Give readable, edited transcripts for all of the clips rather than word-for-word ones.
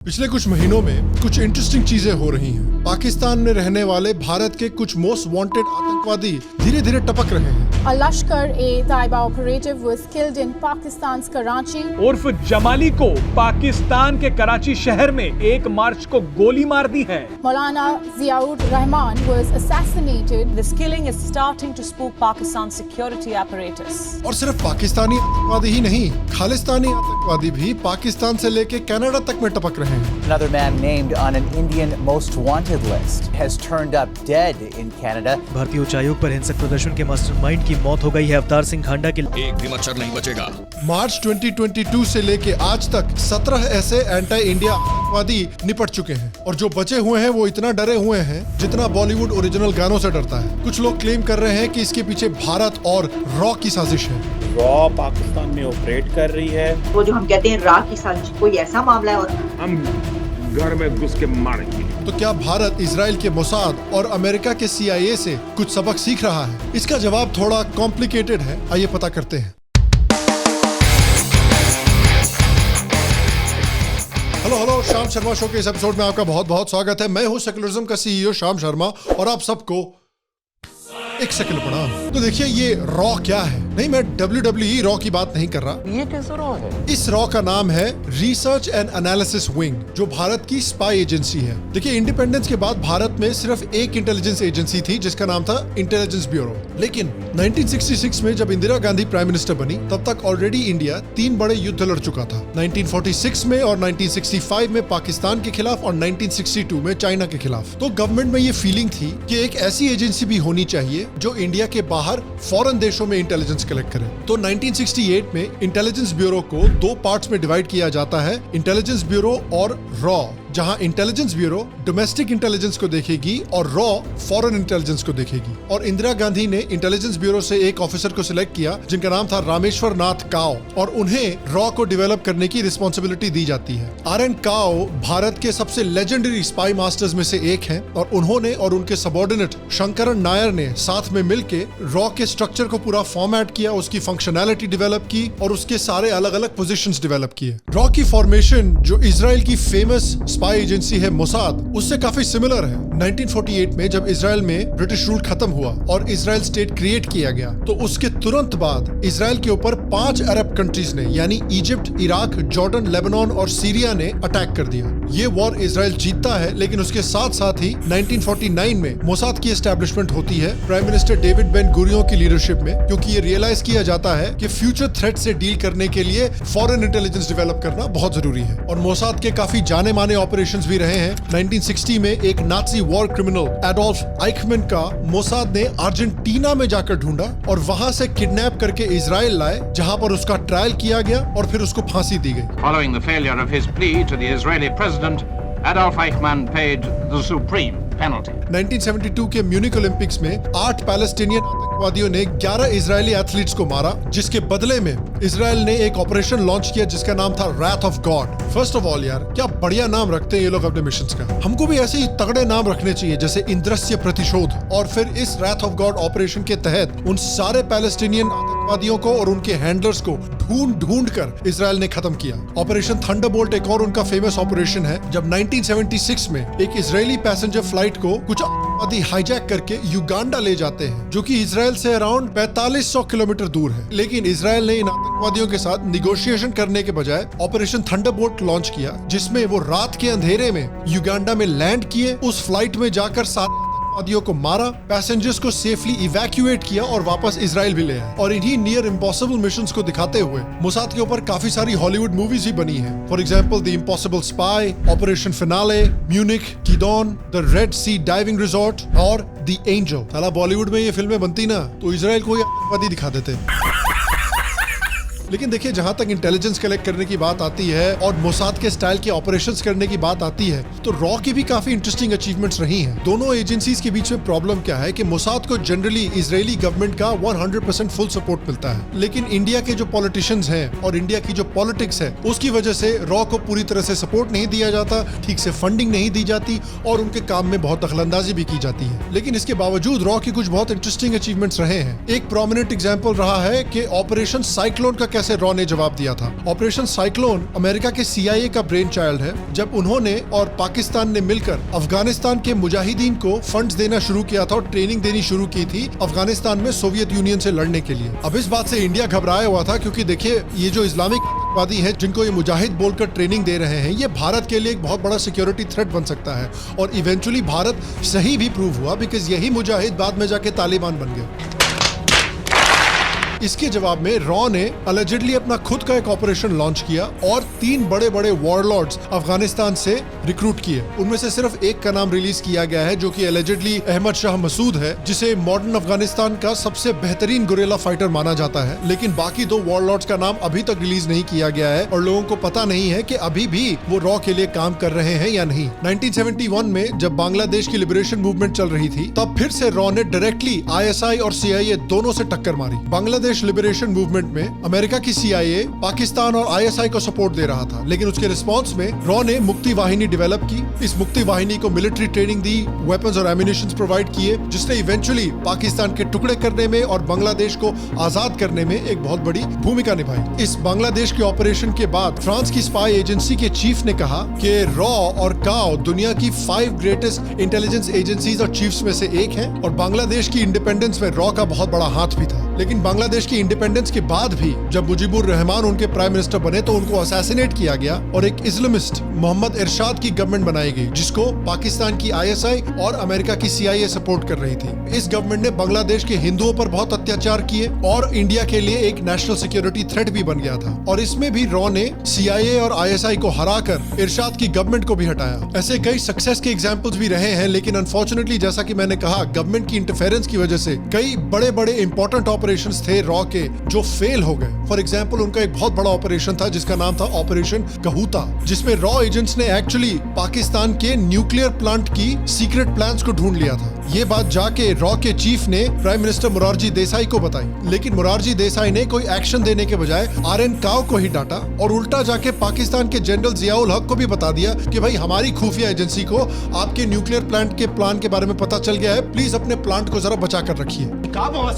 पिछले कुछ महीनों में कुछ इंटरेस्टिंग चीजें हो रही हैं। पाकिस्तान में रहने वाले भारत के कुछ मोस्ट वांटेड आतंकवादी धीरे धीरे टपक रहे हैं। A Lashkar-e-Taiba operative was killed in Pakistan's Karachi. उर्फ जमाली को पाकिस्तान के कराची शहर में 1 मार्च को गोली मार दी है। Maulana Ziaur Rahman was assassinated. This killing is starting to spook Pakistan's security apparatus. और सिर्फ पाकिस्तानी आतंकवादी ही नहीं, खालिस्तानी आतंकवादी भी पाकिस्तान से लेके कनाडा तक में टपक रहे हैं। Another man named on an Indian most wanted list has turned up dead in Canada. भारतीय उच्चायोग पर हिंसक प्रदर्शन के मास्टरमाइंड की मौत हो गई है। अवतार सिंह खांडा की एक भी मच्छर नहीं बचेगा। मार्च 2022 से लेके आज तक 17 ऐसे एंटी इंडिया आतंकवादी निपट चुके हैं और जो बचे हुए हैं वो इतना डरे हुए हैं जितना बॉलीवुड ओरिजिनल गानों से डरता है। कुछ लोग क्लेम कर रहे हैं कि इसके पीछे भारत और रॉ की साजिश है। रॉ पाकिस्तान में ऑपरेट कर रही है। वो जो हम कहते हैं रॉ की साजिश, कोई ऐसा मामला है और हम घर में घुस के मारेंगे। तो क्या भारत इजराइल के मोसाद और अमेरिका के CIA से कुछ सबक सीख रहा है? इसका जवाब थोड़ा कॉम्प्लिकेटेड है, आइए पता करते हैं। हेलो श्याम शर्मा शो के इस एपिसोड में आपका बहुत बहुत स्वागत है। मैं हूं सेकुलरिज्म का CEO श्याम शर्मा और आप सबको एक सेकंड प्रणाम। तो देखिए ये रॉ क्या है? नहीं, मैं WWE रॉ की बात नहीं कर रहा। ये कैसा रॉ है? इस रॉ का नाम है रिसर्च एंड एनालिसिस विंग, जो भारत की स्पाई एजेंसी है। देखिए इंडिपेंडेंस के बाद भारत में सिर्फ एक इंटेलिजेंस एजेंसी थी जिसका नाम था इंटेलिजेंस ब्यूरो। लेकिन 1966 में जब इंदिरा गांधी प्राइम मिनिस्टर बनी तब तक ऑलरेडी इंडिया 3 बड़े युद्ध लड़ चुका था। 1946 में और 1965 में पाकिस्तान के खिलाफ और 1962 में चाइना के खिलाफ। तो गवर्नमेंट में ये फीलिंग थी कि एक ऐसी एजेंसी भी होनी चाहिए जो इंडिया के बाहर फॉरेन देशों में इंटेलिजेंस कलेक्ट करे। तो 1968 में इंटेलिजेंस ब्यूरो को 2 पार्ट्स में डिवाइड किया जाता है, इंटेलिजेंस ब्यूरो और रॉ, जहां इंटेलिजेंस ब्यूरो डोमेस्टिक इंटेलिजेंस को देखेगी और रॉ फॉरेन इंटेलिजेंस को देखेगी। और इंदिरा गांधी ने इंटेलिजेंस ब्यूरो से एक ऑफिसर को सिलेक्ट किया जिनका नाम था रामेश्वर नाथ काओ, और उन्हें रॉ को डेवलप करने की रिस्पॉन्सिबिलिटी दी जाती है। RN काओ भारत के सबसे लेजेंडरी स्पाई मास्टर्स में से एक हैं और उन्होंने और उनके सबऑर्डिनेट शंकरन नायर ने साथ में मिलके रॉ के स्ट्रक्चर को पूरा फॉर्मेट किया, उसकी फंक्शनैलिटी डेवलप की और उसके सारे अलग अलग पोजीशंस डेवलप किए। रॉ की फॉर्मेशन जो इजराइल की फेमस स्पाई एजेंसी है मोसाद, उससे काफी सिमिलर है। 1948 में जब इजराइल में ब्रिटिश रूल खत्म हुआ और इजराइल स्टेट क्रिएट किया गया तो उसके तुरंत बाद इजराइल के ऊपर 5 अरब कंट्रीज ने यानी इजिप्ट, इराक, जॉर्डन, लेबनान और सीरिया ने अटैक कर दिया। ये वॉर इजराइल जीतता है, लेकिन उसके साथ साथ ही 1949 में मोसाद की एस्टैब्लिशमेंट होती है प्राइम मिनिस्टर डेविड बेन गुरियों की लीडरशिप में, क्योंकि ये रियलाइज किया जाता है कि फ्यूचर थ्रेट से डील करने के लिए फॉरेन इंटेलिजेंस डेवलप करना बहुत जरूरी है। और मोसाद के काफी जाने माने ऑपरेशंस भी रहे हैं। 1960 में एक Nazi war criminal Adolf Eichmann का मोसाद ने अर्जेंटीना में जाकर ढूंढा और वहां से किडनैप करके इजराइल लाए, जहां पर उसका ट्रायल किया गया और फिर उसको फांसी दी गई। Following the failure of his plea to the Israeli president, Adolf Eichmann paid the supreme penalty. 1972 के म्यूनिक ओलंपिक्स में 8 पैलेस्टीनियन आतंकवादियों ने 11 इजरायली एथलीट्स को मारा, जिसके बदले में इजराइल ने एक ऑपरेशन लॉन्च किया जिसका नाम था wrath of God. First of all यार, क्या बढ़िया नाम रखते हैं ये लोग अपने मिशंस का। हमको भी ऐसे ही तगड़े नाम रखने चाहिए जैसे इंद्रस्य प्रतिशोध। और फिर इस रैथ ऑफ गॉड ऑपरेशन के तहत उन सारे पैलेस्टीनियन आतंकवादियों को और उनके हैंडलर्स को ढूंढ कर इजराइल ने खत्म किया। ऑपरेशन थंडरबोल्ट एक और उनका फेमस ऑपरेशन है, जब 1976 में एक इजरायली पैसेंजर फ्लाइट को कुछ आतंकवादी हाईजैक करके युगांडा ले जाते हैं, जो कि इजराइल से अराउंड 4500 किलोमीटर दूर है। लेकिन इजराइल ने इन आतंकवादियों के साथ निगोशिएशन करने के बजाय ऑपरेशन थंडरबोल्ट लॉन्च किया, जिसमें वो रात के अंधेरे में युगांडा में लैंड किए, उस फ्लाइट में जाकर सारे आतंकवादियों को मारा, पैसेंजर्स को सेफली इवैक्यूएट किया और वापस इजराइल भी ले आए। और इन्हीं नियर इम्पॉसिबल मिशंस को दिखाते हुए मोसाद के ऊपर काफी सारी हॉलीवुड मूवीज भी बनी हैं। For example the Impossible Spy, Operation Finale, Munich, Kidon, the Red Sea Diving Resort और द एंजल। साला बॉलीवुड में ये फिल्में बनती ना तो इजराइल को ये आतंकवादी दिखा देते। लेकिन देखिए, जहां तक इंटेलिजेंस कलेक्ट करने की बात आती है और मोसाद के स्टाइल के ऑपरेशंस करने की बात आती है तो रॉ की भी काफी इंटरेस्टिंग अचीवमेंट्स रही हैं। दोनों एजेंसीज के बीच में प्रॉब्लम क्या है कि मोसाद को जनरली इजरायली गवर्नमेंट का 100% फुल सपोर्ट मिलता है, लेकिन इंडिया के जो पॉलिटिशियंस हैं और इंडिया की जो पॉलिटिक्स है उसकी वजह से रॉ को पूरी तरह से सपोर्ट नहीं दिया जाता, ठीक से फंडिंग नहीं दी जाती और उनके काम में बहुत दखलंदाजी भी की जाती है। लेकिन इसके बावजूद रॉ की कुछ बहुत इंटरेस्टिंग अचीवमेंट्स रहे हैं। एक प्रोमिनेंट एग्जाम्पल रहा है कि ऑपरेशन साइक्लोन का कैसे रॉ ने जवाब दिया था। ऑपरेशन साइक्लोन अमेरिका के CIA का ब्रेन चाइल्ड है, जब उन्होंने और पाकिस्तान ने मिलकर अफगानिस्तान के मुजाहिदीन को फंड्स देना शुरू किया था और ट्रेनिंग देनी शुरू की थी अफगानिस्तान में सोवियत यूनियन से लड़ने के लिए। अब इस बात से इंडिया घबराया हुआ था, क्योंकि देखिए ये जो इस्लामिक आतंकवादी है जिनको ये मुजाहिद बोलकर ट्रेनिंग दे रहे हैं, ये भारत के लिए एक बहुत बड़ा सिक्योरिटी थ्रेट बन सकता है। और इवेंचुअली भारत सही भी प्रूव हुआ, बिकॉज यही मुजाहिद बाद में जाके तालिबान बन गए। इसके जवाब में रॉ ने अलेजिडली अपना खुद का एक ऑपरेशन लॉन्च किया और 3 बड़े बड़े वॉरलॉर्ड्स अफगानिस्तान से रिक्रूट किए। उनमें से सिर्फ एक का नाम रिलीज किया गया है, जो कि अलेजिडली अहमद शाह मसूद है, जिसे मॉडर्न अफगानिस्तान का सबसे बेहतरीन गुरेला फाइटर माना जाता है। लेकिन बाकी 2 वॉरलॉर्ड्स का नाम अभी तक रिलीज नहीं किया गया है और लोगों को पता नहीं है कि अभी भी वो रॉ के लिए काम कर रहे हैं या नहीं। 1971 में जब बांग्लादेश की लिबरेशन मूवमेंट चल रही थी, तब फिर से रॉ ने डायरेक्टली ISI और CIA दोनों से टक्कर मारी। बांग्लादेश लिबरेशन मूवमेंट में अमेरिका की CIA पाकिस्तान और ISI को सपोर्ट दे रहा था, लेकिन उसके रिस्पांस में रॉ ने मुक्ति वाहिनी डेवलप की। इस मुक्ति वाहिनी को मिलिट्री ट्रेनिंग दी, वेपन्स और एम्युनिशंस प्रोवाइड किए, जिसने इवेंचुअली पाकिस्तान के टुकड़े करने में और बांग्लादेश को आजाद करने में एक बहुत बड़ी भूमिका निभाई। इस बांग्लादेश के ऑपरेशन के बाद फ्रांस की स्पाई एजेंसी के चीफ ने कहा कि रॉ और काओ दुनिया की 5 ग्रेटेस्ट इंटेलिजेंस एजेंसीज और चीफ्स में से एक है और बांग्लादेश की इंडिपेंडेंस में रॉ का बहुत बड़ा हाथ भी था। लेकिन बांग्लादेश की इंडिपेंडेंस के बाद भी जब मुजीबुर रहमान उनके प्राइम मिनिस्टर बने तो उनको असैसिनेट किया गया और एक इस्लामिस्ट मोहम्मद इरशाद की गवर्नमेंट बनाई गई, जिसको पाकिस्तान की ISI और अमेरिका की CIA सपोर्ट कर रही थी। इस गवर्नमेंट ने बांग्लादेश के हिंदुओं पर बहुत अत्याचार किए और इंडिया के लिए एक नेशनल सिक्योरिटी थ्रेट भी बन गया था। और इसमें भी रॉ ने CIA और ISI को हराकर इरशाद की गवर्नमेंट को भी हटाया। ऐसे कई सक्सेस के एग्जाम्पल्स भी रहे हैं, लेकिन अनफॉर्चुनेटली जैसा कि मैंने कहा, गवर्नमेंट की इंटरफेरेंस की वजह से कई बड़े बड़े इंपॉर्टेंट ऑपरेशंस थे रॉ के जो फेल हो गए। फॉर एग्जाम्पल, उनका एक बहुत बड़ा ऑपरेशन था जिसका नाम था ऑपरेशन कहूता, जिसमें रॉ एजेंट्स ने एक्चुअली पाकिस्तान के न्यूक्लियर प्लांट की सीक्रेट प्लान्स को ढूंढ लिया था। ये बात जाके रॉ के चीफ ने प्राइम मिनिस्टर मोरारजी देसाई को बताई, लेकिन मोरारजी देसाई ने कोई एक्शन देने के बजाय RN काओ को ही डांटा और उल्टा जाके पाकिस्तान के जनरल जियाउल हक को भी बता दिया कि भाई हमारी खुफिया एजेंसी को आपके न्यूक्लियर प्लांट के प्लान के बारे में पता चल गया है, प्लीज अपने प्लांट को जरा बचा कर रखिए।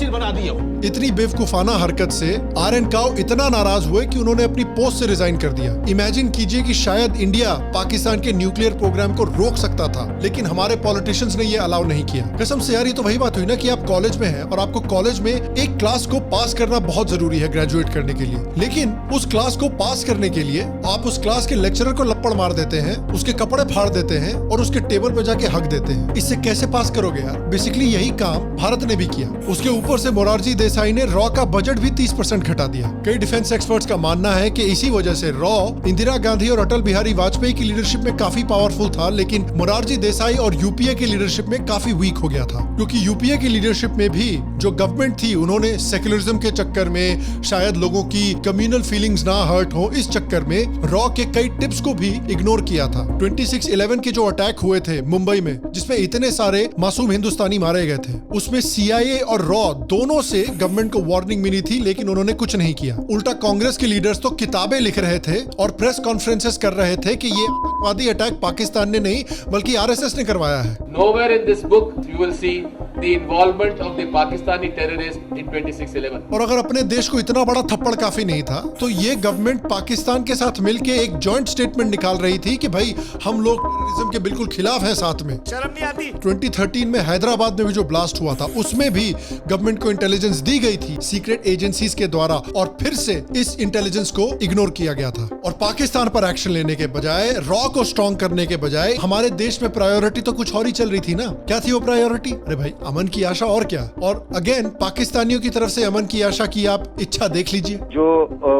बना दिया। इतनी बेवकूफाना हरकत से RN काओ इतना नाराज हुए कि उन्होंने अपनी पोस्ट से रिजाइन कर दिया। इमेजिन कीजिए कि शायद इंडिया पाकिस्तान के न्यूक्लियर प्रोग्राम को रोक सकता था, लेकिन हमारे पॉलिटिशियंस ने ये अलाउ नहीं किया। कसम से यार, ये तो वही बात हुई ना कि आप कॉलेज में हैं और आपको कॉलेज में एक क्लास को पास करना बहुत जरूरी है ग्रेजुएट करने के लिए, लेकिन उस क्लास को पास करने के लिए आप उस क्लास के लेक्चरर को लपड़ मार देते हैं, उसके कपड़े फाड़ देते हैं और उसके टेबल पे जाके हक देते हैं। इससे कैसे पास करोगे यार? बेसिकली यही काम भारत ने भी किया। उसके ऊपर से मोरारजी देसाई ने रॉ का बजट भी 30% घटा दिया। कई डिफेंस एक्सपर्ट्स का मानना है कि इसी वजह से रॉ इंदिरा गांधी और अटल बिहारी वाजपेयी की लीडरशिप में काफी पावरफुल था, लेकिन मोरारजी देसाई और UPA की लीडरशिप में काफी वीक हो गया था। क्योंकि UPA की लीडरशिप में भी जो गवर्नमेंट थी, उन्होंने सेक्युलरिज्म के चक्कर में, शायद लोगों की कम्युनल फीलिंग्स ना हर्ट हो, इस चक्कर में रॉ के कई टिप्स को भी इग्नोर किया था। 26/11 के जो अटैक हुए थे मुंबई में, जिसमें इतने सारे मासूम हिंदुस्तानी मारे गए थे, उसमें CIA और रॉ दोनों से गवर्नमेंट को वार्निंग मिली थी, लेकिन उन्होंने कुछ नहीं किया। उल्टा कांग्रेस के लीडर्स तो किताबें लिख रहे थे और प्रेस कॉन्फ्रेंसेस कर रहे थे कि ये आतंकवादी अटैक पाकिस्तान ने नहीं बल्कि RSS ने करवाया है। Nowhere in this book you will see the involvement of the Pakistani terrorists in 26/11. और अगर अपने देश को इतना बड़ा थप्पड़ काफी नहीं था, तो ये गवर्नमेंट पाकिस्तान के साथ मिलके एक जॉइंट स्टेटमेंट निकाल रही थी कि भाई हम लोग टेररिज्म के बिल्कुल खिलाफ हैं साथ में। शर्म नहीं आती? 2013 में हैदराबाद में भी जो ब्लास्ट हुआ था, उसमें भी गवर्नमेंट को इंटेलिजेंस दी गई थी सीक्रेट एजेंसीज के द्वारा, और फिर से इस इंटेलिजेंस को इग्नोर किया गया था। और पाकिस्तान पर एक्शन लेने के बजाय, रॉ को स्ट्रॉन्ग करने के बजाय, हमारे देश में प्रायोरिटी तो कुछ और ही चल रही थी ना। क्या थी वो प्रायोरिटी? अरे भाई, अमन की आशा और क्या। और अगेन पाकिस्तानियों की तरफ से अमन की आशा की आप इच्छा देख लीजिए। जो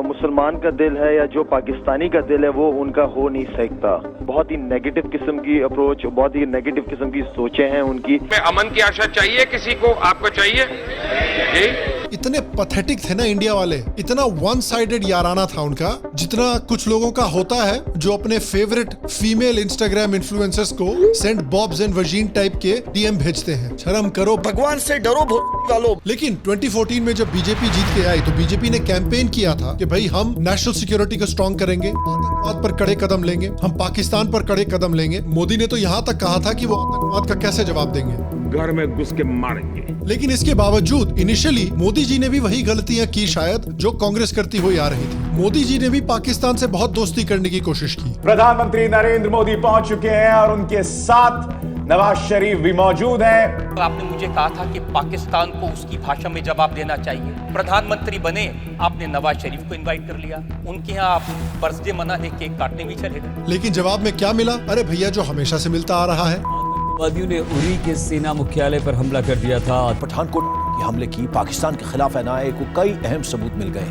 मुसलमान का दिल है या जो पाकिस्तानी का दिल है, वो उनका हो नहीं सकता। बहुत ही नेगेटिव किस्म की अप्रोच, बहुत ही नेगेटिव किस्म की सोचें हैं उनकी। अमन की आशा चाहिए किसी को? आपको चाहिए? इतने पथेटिक थे ना इंडिया वाले, इतना वन साइडेड याराना था उनका, जितना कुछ लोगों का होता है जो अपने फेवरेट फीमेल इंस्टाग्राम इन्फ्लुएंसर्स को send bobs and vagene type के DM भेजते हैं। शर्म करो, भगवान से डरो वालों। लेकिन 2014 में जब बीजेपी जीत के आई, तो बीजेपी ने कैंपेन किया था कि भाई हम नेशनल सिक्योरिटी को स्ट्रॉन्ग करेंगे, आतंकवाद पर कड़े कदम लेंगे, हम पाकिस्तान पर कड़े कदम लेंगे। मोदी ने तो यहाँ तक कहा था कि वो आतंकवाद का कैसे जवाब देंगे। घर में घुस के मारेंगे। लेकिन इसके बावजूद इनिशियली मोदी जी ने भी वही गलतियां की शायद जो कांग्रेस करती हुई आ रही थी। मोदी जी ने भी पाकिस्तान से बहुत दोस्ती करने की कोशिश की। प्रधानमंत्री नरेंद्र मोदी पहुंच चुके हैं और उनके साथ नवाज शरीफ भी मौजूद हैं। आपने मुझे कहा था कि पाकिस्तान को उसकी भाषा में जवाब देना चाहिए। प्रधानमंत्री बने, आपने नवाज शरीफ को इनवाइट कर लिया। उनके यहाँ आप बर्थडे मना है, केक काटने भी चले गए। लेकिन जवाब में क्या मिला? अरे भैया जो हमेशा से मिलता आ रहा है। आतंकवादियों ने उरी के सेना मुख्यालय पर हमला कर दिया था। पठानकोट के हमले की पाकिस्तान के खिलाफ एनआईए को कई अहम सबूत मिल गए।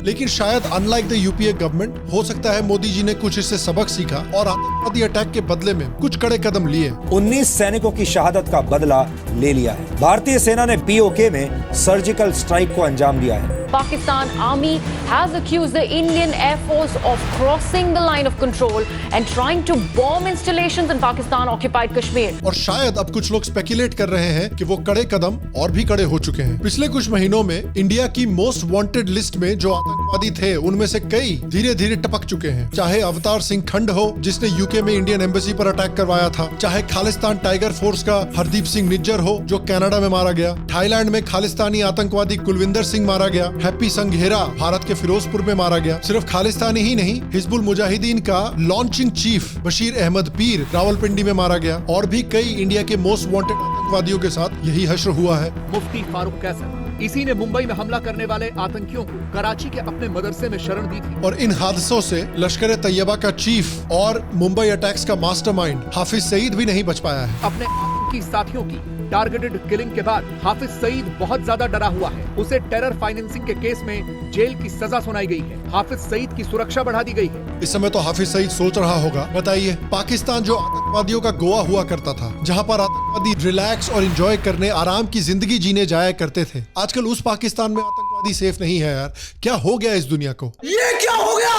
लेकिन शायद अनलाइक द यूपीए गवर्नमेंट, हो सकता है मोदी जी ने कुछ इससे सबक सीखा और आतंकवादी अटैक के बदले में कुछ कड़े कदम लिए। 19 सैनिकों की शहादत का बदला ले लिया है। भारतीय सेना ने पीओके में सर्जिकल स्ट्राइक को अंजाम दिया है। Pakistan Army has accused the Indian Air Force of crossing the line of control and trying to bomb installations in Pakistan-occupied Kashmir. और शायद अब कुछ लोग स्पेकुलेट कर रहे हैं कि वो कड़े कदम और भी कड़े हो चुके हैं। पिछले कुछ महीनों में इंडिया की मोस्ट वांटेड लिस्ट में जो आतंकवादी थे उनमें से कई धीरे धीरे टपक चुके हैं। चाहे अवतार सिंह खंड हो जिसने यूके में इंडियन एम्बेसी पर अटैक करवाया था, चाहे खालिस्तान टाइगर फोर्स का हरदीप सिंह निज्जर हो जो कनाडा में मारा गया, थाईलैंड में खालिस्तानी आतंकवादी कुलविंदर सिंह मारा गया, हैप्पी संघेरा भारत के फिरोजपुर में मारा गया। सिर्फ खालिस्तानी ही नहीं, हिजबुल मुजाहिदीन का लॉन्चिंग चीफ बशीर अहमद पीर रावलपिंडी में मारा गया। और भी कई इंडिया के मोस्ट वांटेड आतंकवादियों के साथ यही हश्र हुआ है। मुफ्ती फारूक कैसर, इसी ने मुंबई में हमला करने वाले आतंकियों को कराची के अपने मदरसे में शरण दी थी। और इन हादसों से लश्कर तैयबा का चीफ और मुंबई अटैक्स का मास्टरमाइंड हाफिज सईद भी नहीं बच पाया है। अपने आतंकी साथियों की टारगेटेड किलिंग के बाद हाफिज सईद बहुत ज्यादा डरा हुआ है। उसे टेरर फाइनेंसिंग के केस में जेल की सजा सुनाई गई है। हाफिज सईद की सुरक्षा बढ़ा दी गई है। इस समय तो हाफिज सईद सोच रहा होगा, बताइए पाकिस्तान जो आतंकवादियों का गोवा हुआ करता था, जहां पर आतंकवादी रिलैक्स और एंजॉय करने, आराम की जिंदगी जीने जाया करते थे, आजकल उस पाकिस्तान में आतंकवादी सेफ नहीं है। यार क्या हो गया इस दुनिया को? ये क्या हो गया?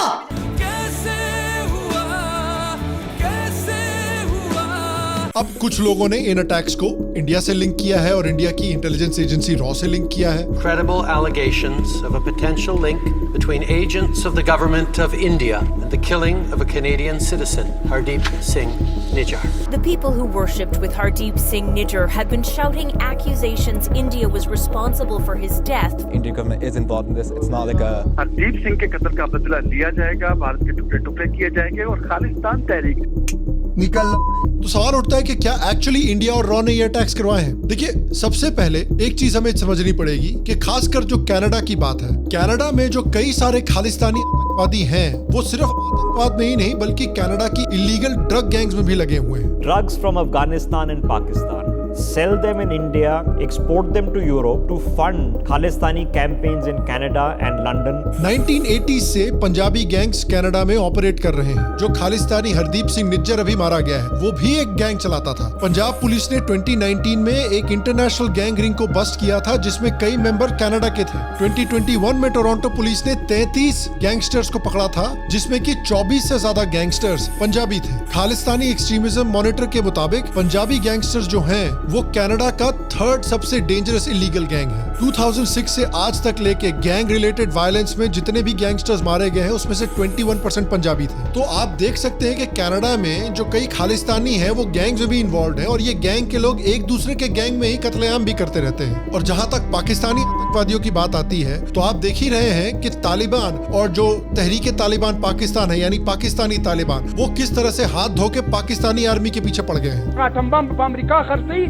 अब कुछ लोगों ने इन अटैक्स को इंडिया से लिंक किया है और इंडिया की इंटेलिजेंस एजेंसी रॉ से लिंक किया है। Credible allegations of a potential link between agents of the government of India and the killing of a Canadian citizen, Hardeep Singh Nijjar. The people who worshipped with Hardeep Singh Nijjar have been shouting accusations India was responsible for his death. Indian government is involved in this. It's not like a Hardeep Singh के कत्ल का बदला लिया जाएगा, भारत के टुकड़े टुकड़े किए जाएंगे और खालिस्तान तहरीक निकल। तो सवाल उठता है कि क्या एक्चुअली इंडिया और रॉ ने ये अटैक्स करवाए हैं? देखिए सबसे पहले एक चीज हमें समझनी पड़ेगी कि खासकर जो कनाडा की बात है, कनाडा में जो कई सारे खालिस्तानी आतंकवादी हैं वो सिर्फ आतंकवाद में ही नहीं बल्कि कनाडा की इलीगल ड्रग गैंग्स में भी लगे हुए हैं। Drugs from Afghanistan and Pakistan, sell them in India, export them to Europe to fund Khalistani campaigns in Canada and London. 1980s से पंजाबी गैंग्स कनाडा में ऑपरेट कर रहे हैं। जो खालिस्तानी हरदीप सिंह निज्जर अभी मारा गया है वो भी एक गैंग चलाता था। पंजाब पुलिस ने 2019 में एक इंटरनेशनल गैंग रिंग को बस्ट किया था जिसमें कई मेंबर कनाडा के थे। 2021 में टोरंटो पुलिस ने 33 गैंगस्टर्स को पकड़ा था जिसमें कि 24 से ज्यादा गैंगस्टर्स पंजाबी थे। खालिस्तानी एक्सट्रीमिज्म मॉनिटर के मुताबिक पंजाबी गैंगस्टर्स जो हैं वो कनाडा का थर्ड सबसे डेंजरस इलीगल गैंग है। 2006 से आज तक लेके गैंग रिलेटेड वायलेंस में जितने भी गैंगस्टर्स मारे गए हैं उसमें से 21% पंजाबी थे। तो आप देख सकते हैं कि कनाडा में जो कई खालिस्तानी हैं वो गैंग्स में भी इन्वॉल्व हैं और ये गैंग के लोग एक दूसरे के गैंग में ही कत्लेआम भी करते रहते हैं। और जहां तक पाकिस्तानी आतंकवादियों की बात आती है तो आप देख ही रहे हैं कि तालिबान और जो तहरीके तालिबान पाकिस्तान है यानी पाकिस्तानी तालिबान वो किस तरह से हाथ धो के पाकिस्तानी आर्मी के पीछे पड़ गए हैं।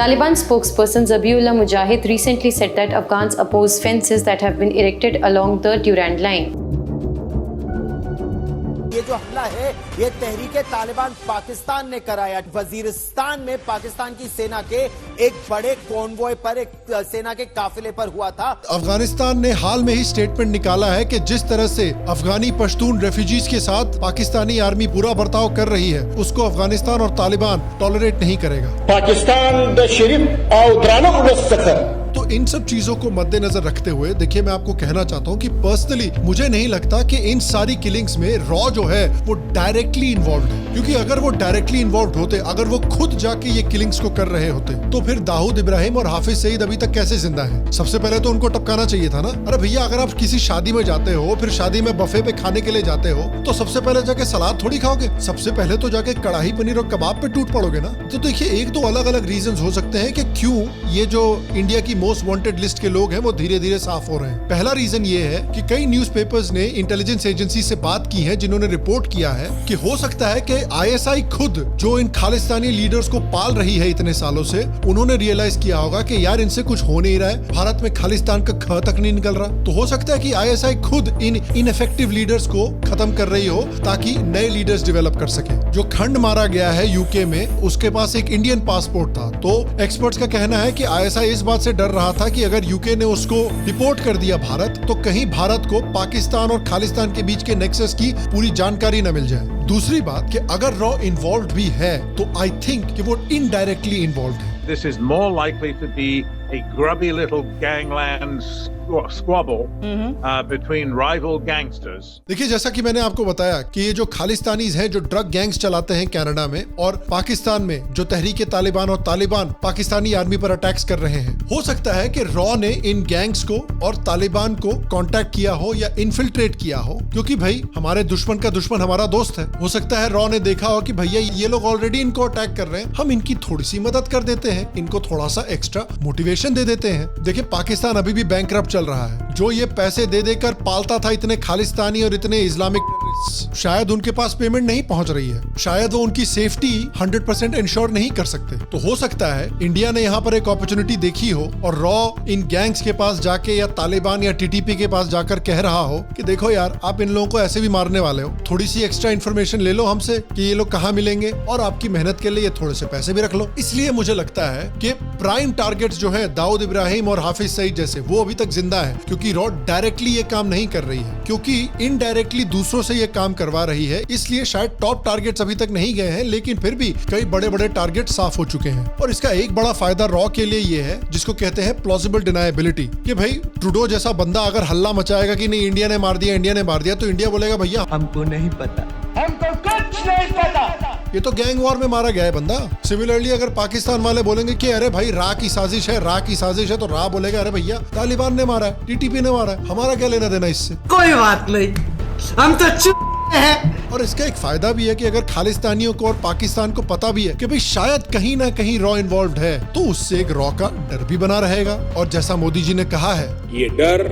Taliban spokesperson Zabiullah Mujahid recently said that Afghans oppose fences that have been erected along the Durand line. ये जो हमला है ये तहरीके तालिबान पाकिस्तान ने कराया। वजीरिस्तान में पाकिस्तान की सेना के एक बड़े कॉन्वॉय पर, एक सेना के काफिले पर हुआ था। अफगानिस्तान ने हाल में ही स्टेटमेंट निकाला है कि जिस तरह से अफगानी पश्तून रेफ्यूजीज के साथ पाकिस्तानी आर्मी बुरा बर्ताव कर रही है उसको अफगानिस्तान और तालिबान टॉलरेट नहीं करेगा। पाकिस्तान द शरीफ और द्रानो तो तो इन सब चीजों को मद्देनजर रखते हुए देखिए मैं आपको कहना चाहता हूँ कि पर्सनली मुझे नहीं लगता कि इन सारी किलिंग्स में रॉ जो है वो डायरेक्टली इन्वॉल्व है, क्योंकि अगर वो डायरेक्टली इन्वॉल्व होते, अगर वो खुद जाके ये किलिंग्स को कर रहे होते, तो फिर दाऊद इब्राहिम और हाफिज सईद अभी तक कैसे जिंदा है? सबसे पहले तो उनको टपकाना चाहिए था ना। अरे भैया, अगर आप किसी शादी में जाते हो, फिर शादी में बफे पे खाने के लिए जाते हो, तो सबसे पहले जाके सलाद थोड़ी खाओगे, सबसे पहले तो जाके कढ़ाई पनीर और कबाब पे टूट पड़ोगे ना। तो देखिए एक दो अलग अलग रीजंस हो सकते हैं कि क्यों ये जो इंडिया की मोस्ट वांटेड लिस्ट के लोग हैं वो धीरे धीरे साफ हो रहे हैं। पहला रीजन ये है कि कई न्यूज़पेपर्स ने इंटेलिजेंस एजेंसी से बात की है, जिन्होंने रिपोर्ट किया है कि हो सकता है कि आईएसआई खुद जो इन खालिस्तानी लीडर्स को पाल रही है इतने सालों से, उन्होंने रियलाइज किया होगा कि यार इनसे कुछ हो नहीं रहा है, भारत में खालिस्तान का ख तक नहीं निकल रहा। तो हो सकता है कि आईएसआई खुद इन इनइफेक्टिव लीडर्स को खत्म कर रही हो ताकि नए लीडर्स डेवलप कर सके। जो खंड मारा गया है यूके में, उसके पास एक इंडियन पासपोर्ट था, तो एक्सपर्ट्स का कहना है कि आईएसआई इस बात से डर रहा था कि अगर यूके ने उसको डिपोर्ट कर दिया भारत, तो कहीं भारत को पाकिस्तान और खालिस्तान के बीच के नेक्सस की पूरी जानकारी न मिल जाए। दूसरी बात कि अगर रॉ इन्वॉल्व भी है तो आई थिंक कि वो इनडायरेक्टली इन्वॉल्व है। This is more likely to be a grubby little gangland squabble between rival gangsters. देखिए जैसा कि मैंने आपको बताया कि ये जो खालिस्तानीज हैं जो ड्रग गैंग्स चलाते हैं कनाडा में और पाकिस्तान में, जो तहरीके तालिबान और तालिबान पाकिस्तानी आर्मी पर अटैक्स कर रहे हैं, हो सकता है कि रॉ ने इन गैंग्स को और तालिबान को कांटेक्ट किया हो या इन्फिल्ट्रेट किया हो, क्योंकि भाई हमारे दुश्मन का दुश्मन हमारा दोस्त है। हो सकता है रॉ ने देखा हो कि भैया ये लोग ऑलरेडी इनको अटैक कर रहे हैं, हम इनकी थोड़ी सी मदद कर देते हैं, इनको थोड़ा सा एक्स्ट्रा मोटिवेशन दे देते हैं। देखिए पाकिस्तान अभी भी बैंकरप्ट चल रहा है, जो ये पैसे दे देकर पालता था इतने खालिस्तानी और इतने इस्लामिक, शायद उनके पास पेमेंट नहीं पहुंच रही है, शायद वो उनकी सेफ्टी 100% इंश्योर नहीं कर सकते। तो हो सकता है इंडिया ने यहाँ पर एक अपॉर्चुनिटी देखी हो और रॉ इन गैंग्स के पास जाके या तालिबान या टीटीपी के पास जाकर कह रहा हो कि देखो यार, आप इन लोगों को ऐसे भी मारने वाले हो, थोड़ी सी एक्स्ट्रा इन्फॉर्मेशन ले लो हमसे कि ये लोग कहाँ मिलेंगे और आपकी मेहनत के लिए थोड़े से पैसे भी रख लो। इसलिए मुझे लगता है कि प्राइम टारगेट्स जो है दाऊद इब्राहिम और हाफिज सईद जैसे, वो अभी तक जिंदा है, क्योंकि रॉ डायरेक्टली ये काम नहीं कर रही है, क्योंकि इनडायरेक्टली दूसरों से ये काम करवा रही है। इसलिए शायद टॉप टारगेट्स अभी तक नहीं गए हैं, लेकिन फिर भी कई बड़े बड़े टारगेट साफ हो चुके हैं। और इसका एक बड़ा फायदा रॉ के लिए ये है, जिसको कहते हैं प्लॉजिबल डिनायबिलिटी, कि भाई ट्रूडो जैसा बंदा अगर हल्ला मचाएगा कि नहीं इंडिया ने मार दिया, इंडिया ने मार दिया, तो इंडिया बोलेगा भैया हमको नहीं पता, हमको कुछ नहीं पता, ये तो गैंग वॉर में मारा गया है बंदा। सिमिलरली अगर पाकिस्तान वाले बोलेंगे कि अरे भाई रा की साजिश है, रा की साजिश है, तो रा बोलेगा अरे भैया तालिबान ने मारा है, टीटीपी ने मारा है, हमारा क्या लेना देना इससे, कोई बात नहीं, हम तो चुप हैं। और इसका एक फायदा भी है कि अगर खालिस्तानियों को और पाकिस्तान को पता भी है कि भाई शायद कहीं ना कहीं रॉ इन्वॉल्व है, तो उससे एक रॉ का डर भी बना रहेगा। और जैसा मोदी जी ने कहा है, ये डर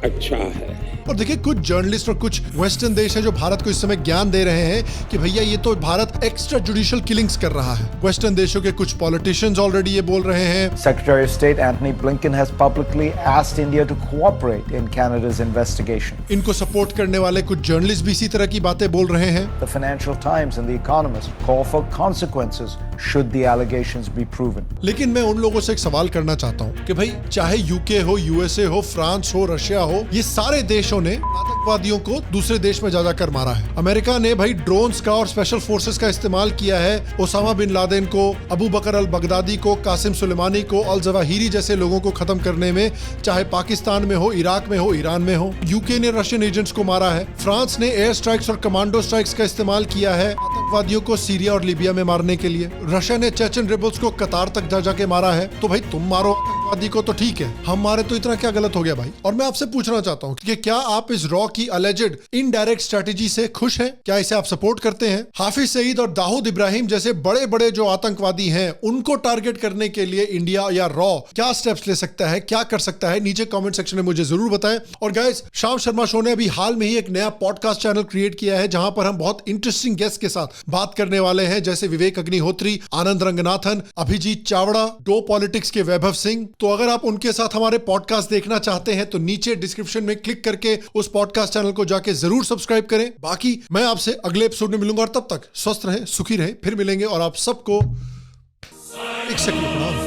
अच्छा है। और देखिए कुछ जर्नलिस्ट और कुछ वेस्टर्न देश है जो भारत को इस समय ज्ञान दे रहे हैं कि भैया ये तो भारत एक्स्ट्रा जुडिशियल किलिंग्स कर रहा है। वेस्टर्न देशों के कुछ पॉलिटिशियंस ऑलरेडी ये बोल रहे हैं। Secretary of State Antony Blinken has publicly asked India to cooperate in Canada's investigation. इनको सपोर्ट करने वाले कुछ जर्नलिस्ट भी इसी तरह की बातें बोल रहे हैं। The Financial Times and The Economist call for consequences should the allegations be proven. लेकिन मैं उन लोगों से एक सवाल करना चाहता हूँ कि भाई चाहे यूके हो, यूएसए हो, फ्रांस हो, रशिया हो, ये सारे देशों ने आतंकवादियों को दूसरे देश में जाकर मारा है। अमेरिका ने भाई ड्रोन्स का और स्पेशल फोर्सेस का इस्तेमाल किया है ओसामा बिन लादेन को, अबू बकर अल बगदादी को, कासिम सुलेमानी को, अल जवाहिरी जैसे लोगों को खत्म करने में, चाहे पाकिस्तान में हो, इराक में हो, ईरान में हो। यूके ने रशियन एजेंट्स को मारा है। फ्रांस ने एयर स्ट्राइक्स और कमांडो स्ट्राइक्स का इस्तेमाल किया है आतंकवादियों को सीरिया और लीबिया में मारने के लिए। रशिया ने चेचन रिबल्स को कतार तक जा जाके मारा है। तो भाई तुम मारो आतंकवादी को तो ठीक है, हम मारे तो इतना क्या गलत हो गया भाई। और मैं आपसे पूछना चाहता हूँ कि क्या आप इस रॉ की अलेजेड इनडायरेक्ट स्ट्रेटेजी से खुश हैं? क्या इसे आप सपोर्ट करते हैं? हाफिज सईद और दाऊद इब्राहिम जैसे बड़े बड़े जो आतंकवादी हैं, उनको टारगेट करने के लिए इंडिया या रॉ क्या स्टेप्स ले सकता है, क्या कर सकता है? नीचे कमेंट सेक्शन में मुझे जरूर बताएं। और गाइस, शाम शर्मा शो ने अभी हाल में ही एक नया पॉडकास्ट चैनल क्रिएट किया है, जहां पर हम बहुत इंटरेस्टिंग गेस्ट के साथ बात करने वाले हैं, जैसे विवेक अग्निहोत्री, आनंद रंगनाथन, अभिजीत चावड़ा, डो पॉलिटिक्स के वैभव सिंह। तो अगर आप उनके साथ हमारे पॉडकास्ट देखना चाहते हैं तो नीचे डिस्क्रिप्शन में क्लिक करके उस पॉडकास्ट चैनल को जाके जरूर सब्सक्राइब करें। बाकी मैं आपसे अगले एपिसोड में मिलूंगा और तब तक स्वस्थ रहें, सुखी रहें। फिर मिलेंगे और आप सबको एक सेकंड